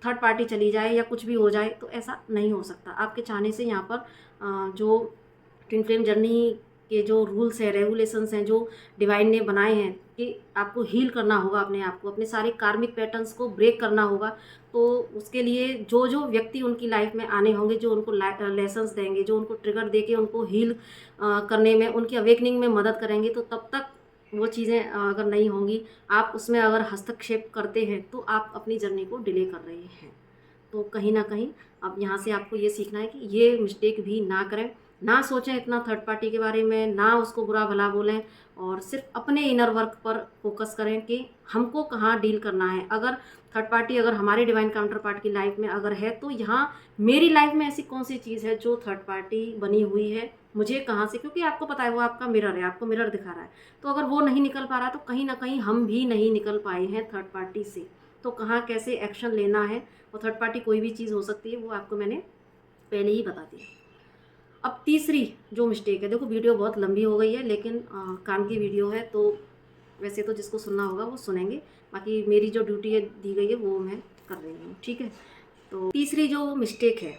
थर्ड पार्टी चली जाए या कुछ भी हो जाए। तो ऐसा नहीं हो सकता। आपके चाहने से यहाँ पर जो ट्विन फ्लेम जर्नी के जो रूल्स हैं, रेगुलेशंस हैं, जो डिवाइन ने बनाए हैं कि आपको हील करना होगा अपने आप को, अपने सारे कार्मिक पैटर्न्स को ब्रेक करना होगा। तो उसके लिए जो जो व्यक्ति उनकी लाइफ में आने होंगे, जो उनको लेसन्स देंगे, जो उनको ट्रिगर दे के उनको हील करने में, उनकी अवेकनिंग में मदद करेंगे, तो तब तक वो चीज़ें अगर नहीं होंगी, आप उसमें अगर हस्तक्षेप करते हैं तो आप अपनी जर्नी को डिले कर रहे हैं। तो कहीं ना कहीं अब यहाँ से आपको ये सीखना है कि ये मिस्टेक भी ना करें, ना सोचें इतना थर्ड पार्टी के बारे में, ना उसको बुरा भला बोलें, और सिर्फ अपने इनर वर्क पर फोकस करें कि हमको कहाँ डील करना है। अगर थर्ड पार्टी अगर हमारे डिवाइन काउंटर पार्ट की लाइफ में अगर है, तो यहाँ मेरी लाइफ में ऐसी कौन सी चीज़ है जो थर्ड पार्टी बनी हुई है, मुझे कहाँ से, क्योंकि आपको पता है वो आपका मिरर है, आपको मिरर दिखा रहा है। तो अगर वो नहीं निकल पा रहा, तो कहीं ना कहीं हम भी नहीं निकल पाए हैं थर्ड पार्टी से। तो कहाँ कैसे एक्शन लेना है, और थर्ड पार्टी कोई भी चीज़ हो सकती है, वो आपको मैंने पहले ही बता दिया। अब तीसरी जो मिस्टेक है, देखो वीडियो बहुत लंबी हो गई है, लेकिन काम की वीडियो है, तो वैसे तो जिसको सुनना होगा वो सुनेंगे, बाकी मेरी जो ड्यूटी है दी गई है वो मैं कर रही हूँ, ठीक है। तो तीसरी जो मिस्टेक है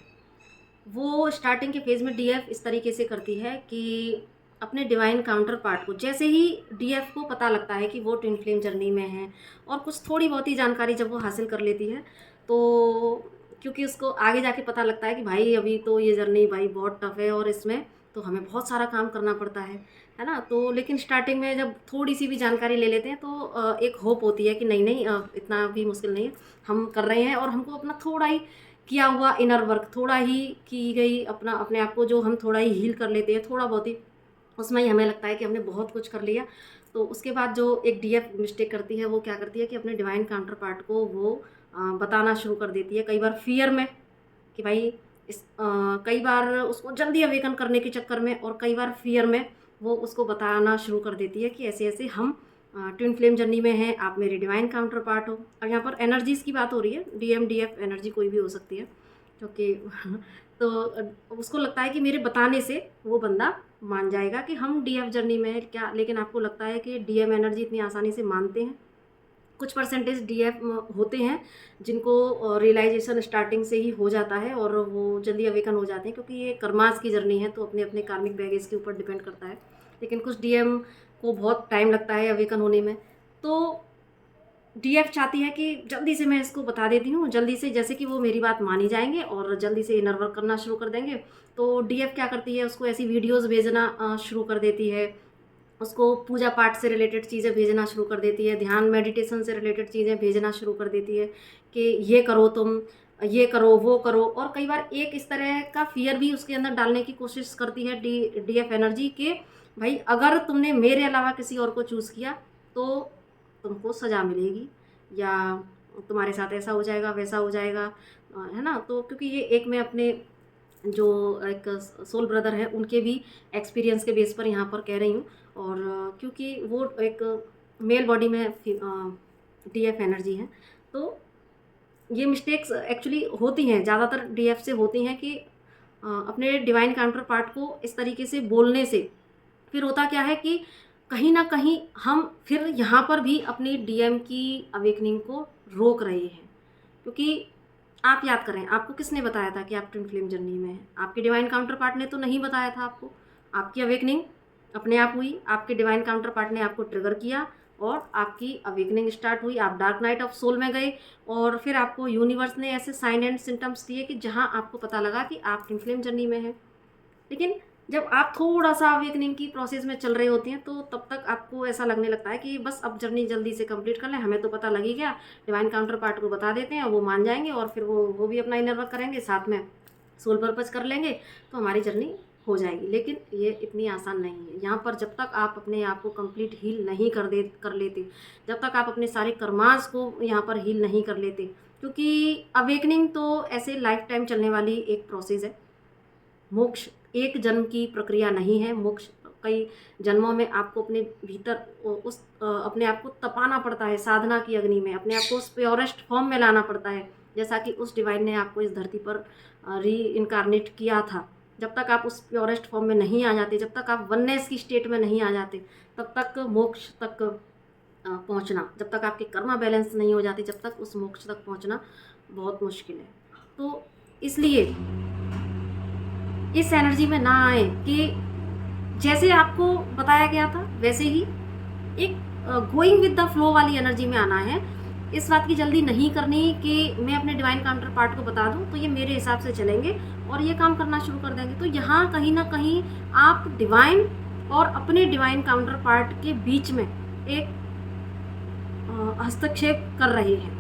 वो स्टार्टिंग के फेज़ में डीएफ इस तरीके से करती है कि अपने डिवाइन काउंटर पार्ट को, जैसे ही डीएफ को पता लगता है कि वो ट्विन फ्लेम जर्नी में है, और कुछ थोड़ी बहुत ही जानकारी जब वो हासिल कर लेती है, तो क्योंकि उसको आगे जाके पता लगता है कि भाई अभी तो ये जर्नी भाई बहुत टफ है, और इसमें तो हमें बहुत सारा काम करना पड़ता है ना। तो लेकिन स्टार्टिंग में जब थोड़ी सी भी जानकारी ले लेते हैं, तो एक होप होती है कि नहीं नहीं, इतना भी मुश्किल नहीं है, हम कर रहे हैं। और हमको अपना थोड़ा ही किया हुआ इनर वर्क, थोड़ा ही की गई अपने आप को जो हम थोड़ा ही हील कर लेते हैं, थोड़ा बहुत ही, उसमें ही हमें लगता है कि हमने बहुत कुछ कर लिया। तो उसके बाद जो एक डीएफ मिस्टेक करती है, वो क्या करती है कि अपने डिवाइन काउंटर पार्ट को वो बताना शुरू कर देती है, कई बार फियर में कि भाई कई बार उसको जल्दी अवेकन करने के चक्कर में, और कई बार फियर में वो उसको बताना शुरू कर देती है कि ऐसे ऐसे हम ट्विन फ्लेम जर्नी में हैं, आप मेरे डिवाइन काउंटर पार्ट हो। और यहाँ पर एनर्जीज़ की बात हो रही है, डीएम डीएफ एनर्जी कोई भी हो सकती है, क्योंकि तो उसको लगता है कि मेरे बताने से वो बंदा मान जाएगा कि हम डीएफ जर्नी में है क्या। लेकिन आपको लगता है कि डीएम एनर्जी इतनी आसानी से मानते हैं? कुछ परसेंटेज डीएफ होते हैं जिनको रियलाइजेशन स्टार्टिंग से ही हो जाता है, और वो जल्दी अवेकन हो जाते हैं, क्योंकि ये कर्मास की जर्नी है, तो अपने अपने कार्मिक बैगेज के ऊपर डिपेंड करता है। लेकिन कुछ डीएम को बहुत टाइम लगता है अवेकन होने में। तो डीएफ चाहती है कि जल्दी से मैं इसको बता देती हूँ, जल्दी से, जैसे कि वो मेरी बात मानी जाएंगे और जल्दी से इनर वर्क करना शुरू कर देंगे। तो डीएफ क्या करती है, उसको ऐसी वीडियोस भेजना शुरू कर देती है, उसको पूजा पाठ से रिलेटेड चीज़ें भेजना शुरू कर देती है, ध्यान मेडिटेशन से रिलेटेड चीज़ें भेजना शुरू कर देती है कि ये करो तुम, ये करो, वो करो। और कई बार एक इस तरह का फ़ियर भी उसके अंदर डालने की कोशिश करती है डीएफ एनर्जी के भाई अगर तुमने मेरे अलावा किसी और को चूज़ किया तो तुमको सज़ा मिलेगी, या तुम्हारे साथ ऐसा हो जाएगा, वैसा हो जाएगा, है ना। तो क्योंकि ये एक मैं अपने जो एक सोल ब्रदर है उनके भी एक्सपीरियंस के बेस पर यहाँ पर कह रही हूँ। और क्योंकि वो एक मेल बॉडी में डीएफ एनर्जी है, तो ये मिस्टेक्स एक्चुअली होती हैं, ज़्यादातर डीएफ से होती हैं कि अपने डिवाइन काउंटर पार्ट को इस तरीके से बोलने से फिर होता क्या है कि कहीं ना कहीं हम फिर यहाँ पर भी अपनी डीएम की अवेकनिंग को रोक रहे हैं। क्योंकि आप याद करें, आपको किसने बताया था कि आप ट्विन फ्लेम जर्नी में हैं? आपके डिवाइन काउंटर पार्ट ने तो नहीं बताया था आपको। आपकी अवेकनिंग अपने आप हुई, आपके डिवाइन काउंटर पार्ट ने आपको ट्रिगर किया और आपकी अवेकनिंग स्टार्ट हुई। आप डार्क नाइट ऑफ सोल में गए और फिर आपको यूनिवर्स ने ऐसे साइन एंड सिम्टम्स दिए कि जहाँ आपको पता लगा कि आप ट्विन फ्लेम जर्नी में हैं। लेकिन जब आप थोड़ा सा अवेकनिंग की प्रोसेस में चल रहे होती हैं तो तब तक आपको ऐसा लगने लगता है कि बस अब जर्नी जल्दी से कंप्लीट कर लें, हमें तो पता लग ही गया, डिवाइन काउंटर पार्ट को बता देते हैं, वो मान जाएंगे और फिर वो भी अपना इनर वर्क करेंगे, साथ में सोल पर्पज कर लेंगे तो हमारी जर्नी हो जाएगी। लेकिन ये इतनी आसान नहीं है। यहाँ पर जब तक आप अपने आप को कंप्लीट हील नहीं कर लेते, जब तक आप अपने सारे कर्मास को यहाँ पर हील नहीं कर लेते, क्योंकि अवेकनिंग तो ऐसे लाइफ टाइम चलने वाली एक प्रोसेस है। मोक्ष एक जन्म की प्रक्रिया नहीं है। मोक्ष कई जन्मों में आपको अपने भीतर उस अपने आप को तपाना पड़ता है साधना की अग्नि में, अपने आप को उस प्योरेस्ट फॉर्म में लाना पड़ता है, जैसा कि उस डिवाइन ने आपको इस धरती पर री इनकारनेट किया था। जब तक आप उस प्योरेस्ट फॉर्म में नहीं आ जाते, जब तक आप वननेस की स्टेट में नहीं आ जाते, तब तक मोक्ष तक पहुंचना, जब तक आपके कर्मा बैलेंस नहीं हो जाते, जब तक उस मोक्ष तक पहुंचना बहुत मुश्किल है। तो इसलिए इस एनर्जी में ना आए कि जैसे आपको बताया गया था वैसे ही एक गोइंग विद द फ्लो वाली एनर्जी में आना है। इस बात की जल्दी नहीं करनी कि मैं अपने डिवाइन काउंटर पार्ट को बता दूं तो ये मेरे हिसाब से चलेंगे और ये काम करना शुरू कर देंगे। तो यहाँ कहीं ना कहीं आप डिवाइन और अपने डिवाइन काउंटर पार्ट के बीच में एक हस्तक्षेप कर रहे हैं,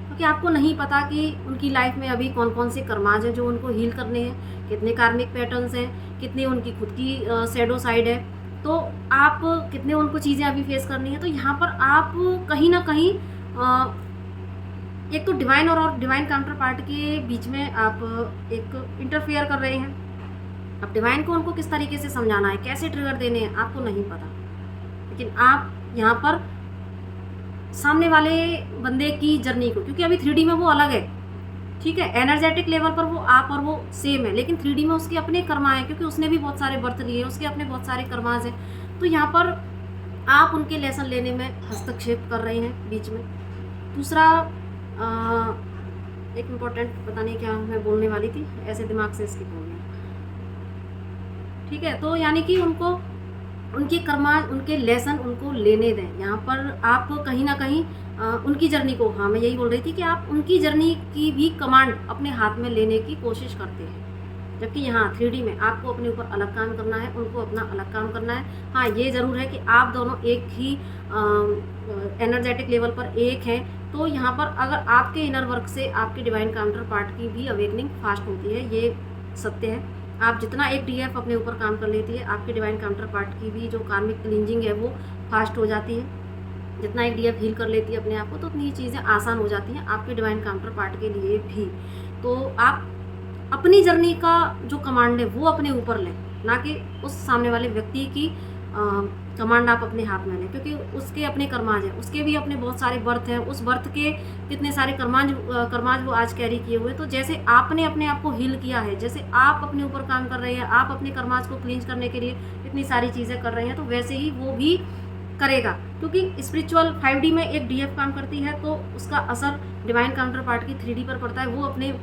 क्योंकि आपको नहीं पता कि उनकी लाइफ में अभी कौन कौन से कर्माज हैं जो उनको हील करने हैं, कितने कार्मिक पैटर्न्स हैं, कितनी उनकी खुद की शैडो साइड है, तो आप कितने उनको चीज़ें अभी फेस करनी है। तो यहाँ पर आप कहीं ना कहीं एक तो डिवाइन और डिवाइन काउंटर पार्ट के बीच में आप एक इंटरफेयर कर रहे हैं। अब डिवाइन को उनको किस तरीके से समझाना है, कैसे ट्रिगर देने हैं, आपको नहीं पता। लेकिन आप यहाँ पर सामने वाले बंदे की जर्नी को, क्योंकि अभी 3D में वो अलग है, ठीक है, एनर्जेटिक लेवल पर वो आप और वो सेम है, लेकिन 3D में उसके अपने कर्मा है, क्योंकि उसने भी बहुत सारे बर्थ लिए, उसके अपने बहुत सारे कर्माज हैं। तो यहाँ पर आप उनके लेसन लेने में हस्तक्षेप कर रहे हैं बीच में। दूसरा एक इम्पॉर्टेंट, पता नहीं क्या मैं बोलने वाली थी, ऐसे दिमाग से स्किप हो गया, ठीक है। तो यानी कि उनको उनके कर्मा, उनके लेसन उनको लेने दें। यहाँ पर आप कहीं ना कहीं उनकी जर्नी को, हाँ मैं यही बोल रही थी कि आप उनकी जर्नी की भी कमांड अपने हाथ में लेने की कोशिश करते हैं, जबकि यहाँ 3D में आपको अपने ऊपर अलग काम करना है, उनको अपना अलग काम करना है। हाँ ये ज़रूर है कि आप दोनों एक ही एनर्जेटिक लेवल पर एक हैं, तो यहाँ पर अगर आपके इनर वर्क से आपके डिवाइन काउंटर पार्ट की भी अवेकनिंग फास्ट होती है, ये सत्य है। आप जितना एक डीएफ अपने ऊपर काम कर लेती है, आपके डिवाइन काउंटर पार्ट की भी जो कार्मिक क्लींजिंग है वो फास्ट हो जाती है। जितना एक डीएफ हील कर लेती है अपने आप को, तो उतनी ही चीज़ें आसान हो जाती हैं आपके डिवाइन काउंटर पार्ट के लिए भी। तो आप अपनी जर्नी का जो कमांड है वो अपने ऊपर लें, ना कि उस सामने वाले व्यक्ति की कमांड आप अपने हाथ में लें, क्योंकि उसके अपने कर्माज हैं, उसके भी अपने बहुत सारे बर्थ हैं, उस बर्थ के कितने सारे कर्माज वो आज कैरी किए हुए। तो जैसे आपने अपने आप को हील किया है, जैसे आप अपने ऊपर काम कर रहे हैं, आप अपने कर्माज को क्लींज करने के लिए इतनी सारी चीज़ें कर रहे हैं, तो वैसे ही वो भी करेगा। क्योंकि स्पिरिचुअल 5D में एक डीएफ काम करती है तो उसका असर डिवाइन काउंटर पार्ट की 3D पर पड़ता है, वो अपने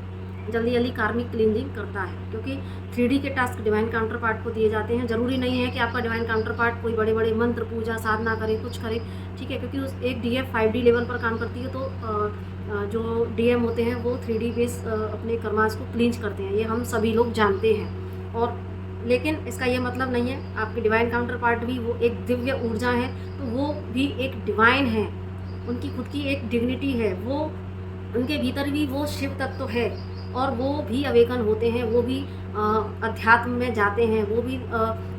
जल्दी जल्दी कार्मिक क्लींजिंग करता है, क्योंकि 3D के टास्क डिवाइन काउंटर पार्ट को दिए जाते हैं। ज़रूरी नहीं है कि आपका डिवाइन काउंटर पार्ट कोई बड़े बड़े मंत्र पूजा साधना करे, कुछ करे, ठीक है, क्योंकि उस एक डीएफ 5D लेवल पर काम करती है। तो जो डीएम होते हैं वो 3D बेस अपने कर्माज को क्लींज करते हैं, ये हम सभी लोग जानते हैं। और लेकिन इसका ये मतलब नहीं है, आपके डिवाइन काउंटर पार्ट भी वो एक दिव्य ऊर्जा है, तो वो भी एक डिवाइन है, उनकी खुद की एक डिग्निटी है, वो उनके भीतर भी वो शिव तत्व है और वो भी अवेकन होते हैं, वो भी अध्यात्म में जाते हैं, वो भी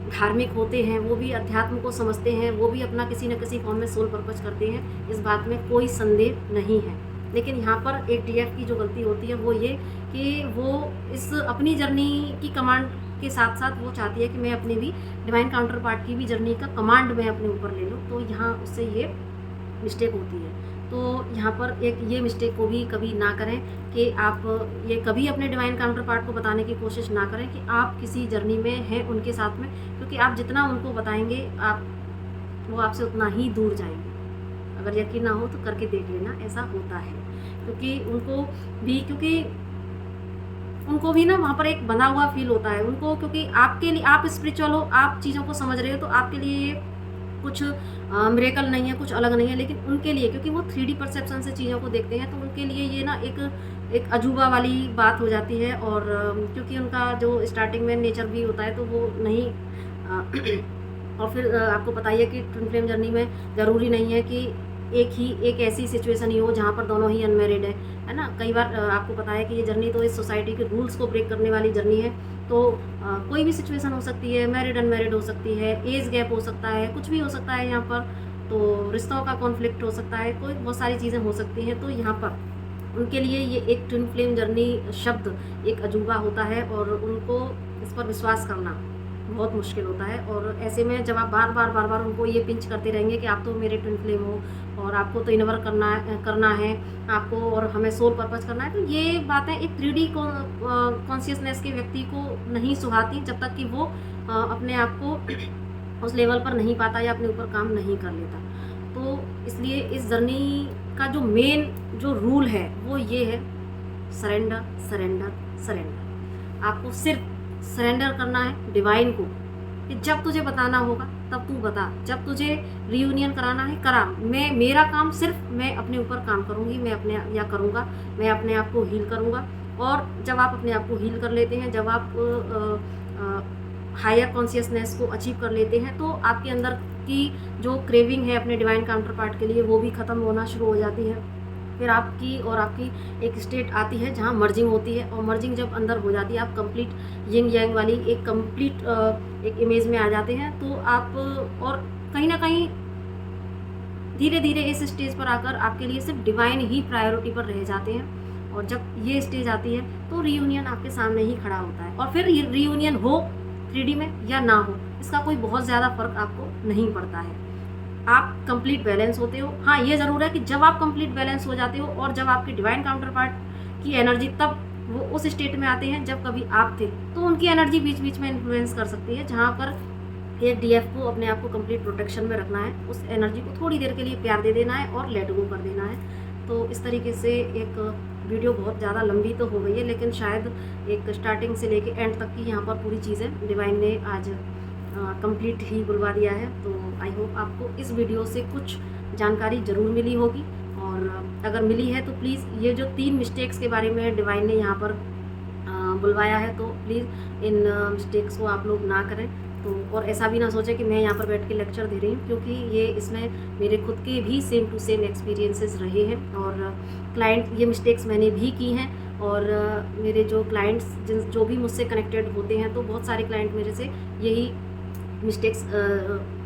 धार्मिक होते हैं, वो भी अध्यात्म को समझते हैं, वो भी अपना किसी न किसी फॉर्म में सोल पर्पज करते हैं, इस बात में कोई संदेह नहीं है। लेकिन यहाँ पर एक डीएफ की जो गलती होती है वो ये कि वो इस अपनी जर्नी की कमांड के साथ साथ वो चाहती है कि मैं अपने भी डिवाइन काउंटर पार्ट की भी जर्नी का कमांड मैं अपने ऊपर ले लूँ, तो यहाँ उससे ये मिस्टेक होती है। तो यहाँ पर एक ये मिस्टेक को भी कभी ना करें कि आप ये कभी अपने डिवाइन काउंटर पार्ट को बताने की कोशिश ना करें कि आप किसी जर्नी में हैं उनके साथ में, क्योंकि आप जितना उनको बताएंगे वो आपसे उतना ही दूर जाएंगे। अगर यकीन ना हो तो करके देख लेना, ऐसा होता है, क्योंकि उनको भी ना वहाँ पर एक बंधा हुआ फील होता है उनको, क्योंकि आपके लिए आप स्पिरिचुअल हो, आप चीज़ों को समझ रहे हो, तो आपके लिए कुछ मिरेकल नहीं है, कुछ अलग नहीं है। लेकिन उनके लिए, क्योंकि वो 3D परसेप्शन से चीज़ों को देखते हैं, तो उनके लिए ये ना एक अजूबा वाली बात हो जाती है। और क्योंकि उनका जो स्टार्टिंग में नेचर भी होता है, तो वो नहीं और फिर आपको पता ही है कि ट्विन फ्लेम जर्नी में ज़रूरी नहीं है कि एक ऐसी सिचुएशन ही हो जहाँ पर दोनों ही अनमैरिड है ना। कई बार आपको पता है कि ये जर्नी तो इस सोसाइटी के रूल्स को ब्रेक करने वाली जर्नी है, तो कोई भी सिचुएशन हो सकती है, मैरिड अनमैरिड हो सकती है, एज गैप हो सकता है, कुछ भी हो सकता है यहाँ पर, तो रिश्तों का कॉन्फ्लिक्ट हो सकता है, कोई बहुत सारी चीज़ें हो सकती हैं। तो यहाँ पर उनके लिए ये एक ट्विन फ्लेम जर्नी शब्द एक अजूबा होता है और उनको इस पर विश्वास करना बहुत मुश्किल होता है। और ऐसे में जब आप बार बार उनको ये पिंच करते रहेंगे कि आप तो मेरे ट्विन फ्लेम हो और आपको तो इन्वर करना है आपको, और हमें सोल पर्पज करना है, तो ये बातें एक 3D कॉन्शियसनेस के व्यक्ति को नहीं सुहाती जब तक कि वो अपने आप को उस लेवल पर नहीं पाता या अपने ऊपर काम नहीं कर लेता। तो इसलिए इस जर्नी का जो मेन जो रूल है वो ये है, सरेंडर सरेंडर सरेंडर। आपको सिर्फ सरेंडर करना है डिवाइन को कि जब तुझे बताना होगा तब तू बता, जब तुझे रियूनियन कराना है करा, मेरा काम सिर्फ मैं अपने ऊपर काम करूँगी, मैं अपने आप को हील करूँगा। और जब आप अपने आप को हील कर लेते हैं, जब आप हायर कॉन्शियसनेस को अचीव कर लेते हैं, तो आपके अंदर की जो क्रेविंग है अपने डिवाइन काउंटर पार्ट के लिए वो भी ख़त्म होना शुरू हो जाती है। फिर आपकी एक स्टेट आती है जहाँ मर्जिंग होती है, और मर्जिंग जब अंदर हो जाती है आप कंप्लीट यिंग यांग वाली एक कंप्लीट एक इमेज में आ जाते हैं। तो आप और कहीं ना कहीं धीरे धीरे इस स्टेज पर आकर आपके लिए सिर्फ डिवाइन ही प्रायोरिटी पर रह जाते हैं। और जब ये स्टेज आती है तो रीयूनियन आपके सामने ही खड़ा होता है, और फिर रीयूनियन हो 3D में या ना हो, इसका कोई बहुत ज़्यादा फर्क आपको नहीं पड़ता है। आप कंप्लीट बैलेंस होते हो। हाँ, ये ज़रूर है कि जब आप कंप्लीट बैलेंस हो जाते हो और जब आपके डिवाइन काउंटर पार्ट की एनर्जी, तब वो उस स्टेट में आते हैं जब कभी आप थे, तो उनकी एनर्जी बीच बीच में इन्फ्लुएंस कर सकती है, जहाँ पर एक डीएफ को अपने आप को कंप्लीट प्रोटेक्शन में रखना है, उस एनर्जी को थोड़ी देर के लिए प्यार दे देना है और लेट गो कर देना है। तो इस तरीके से एक वीडियो बहुत ज़्यादा लंबी तो हो गई है, लेकिन शायद एक स्टार्टिंग से लेके एंड तक की यहाँ पर पूरी चीज़ें डिवाइन ने आज कंप्लीट ही बुलवा दिया है। तो आई होप आपको इस वीडियो से कुछ जानकारी ज़रूर मिली होगी, और अगर मिली है तो प्लीज़ ये जो 3 मिस्टेक्स के बारे में डिवाइन ने यहाँ पर बुलवाया है, तो प्लीज़ इन मिस्टेक्स को आप लोग ना करें। तो और ऐसा भी ना सोचें कि मैं यहाँ पर बैठ के लेक्चर दे रही हूँ, क्योंकि ये इसमें मेरे खुद के भी सेम टू सेम एक्सपीरियंसेस रहे हैं, और क्लाइंट ये मिस्टेक्स मैंने भी की हैं। और मेरे जो क्लाइंट्स जो भी मुझसे कनेक्टेड होते हैं, तो बहुत सारे क्लाइंट मेरे से यही मिस्टेक्स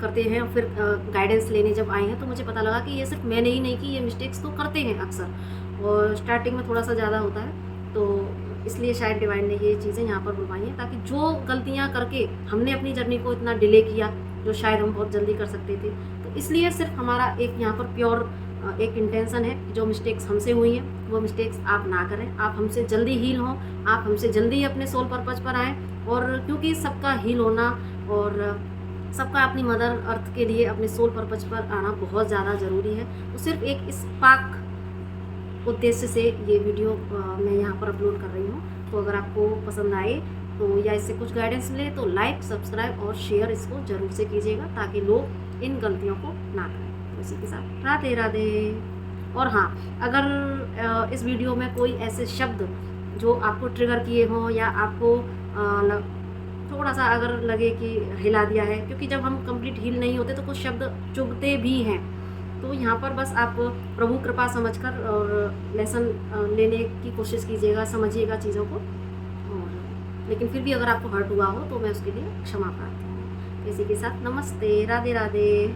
करते हैं। फिर गाइडेंस लेने जब आए हैं तो मुझे पता लगा कि ये सिर्फ मैंने ही नहीं की, ये मिस्टेक्स तो करते हैं अक्सर, और स्टार्टिंग में थोड़ा सा ज़्यादा होता है। तो इसलिए शायद डिवाइन ने ये चीज़ें यहाँ पर बुलवाई हैं, ताकि जो गलतियाँ करके हमने अपनी जर्नी को इतना डिले किया, जो शायद हम बहुत जल्दी कर सकते थे, तो इसलिए सिर्फ हमारा एक यहाँ पर प्योर एक इंटेंशन है कि जो मिस्टेक्स हमसे हुई हैं वो मिस्टेक्स आप ना करें, आप हमसे जल्दी हील हों, आप हमसे जल्दी अपने सोल पर्पज पर आएँ। और क्योंकि सबका हील होना और सबका अपनी मदर अर्थ के लिए अपने सोल पर्पज पर आना बहुत ज़्यादा ज़रूरी है। तो सिर्फ एक इस पाक उद्देश्य से ये वीडियो मैं यहाँ पर अपलोड कर रही हूँ। तो अगर आपको पसंद आए तो या इससे कुछ गाइडेंस मिले तो लाइक, सब्सक्राइब और शेयर इसको ज़रूर से कीजिएगा, ताकि लोग इन गलतियों को ना करें। तो इसी के साथ राधे राधे। और हाँ, अगर इस वीडियो में कोई ऐसे शब्द जो आपको ट्रिगर किए हों या आपको थोड़ा सा अगर लगे कि हिला दिया है, क्योंकि जब हम कंप्लीट हील नहीं होते तो कुछ शब्द चुभते भी हैं। तो यहाँ पर बस आप प्रभु कृपा समझकर और लेसन लेने की कोशिश कीजिएगा, समझिएगा चीज़ों को। और लेकिन फिर भी अगर आपको हर्ट हुआ हो तो मैं उसके लिए क्षमा प्रार्थी हूँ। इसी के साथ नमस्ते, राधे राधे।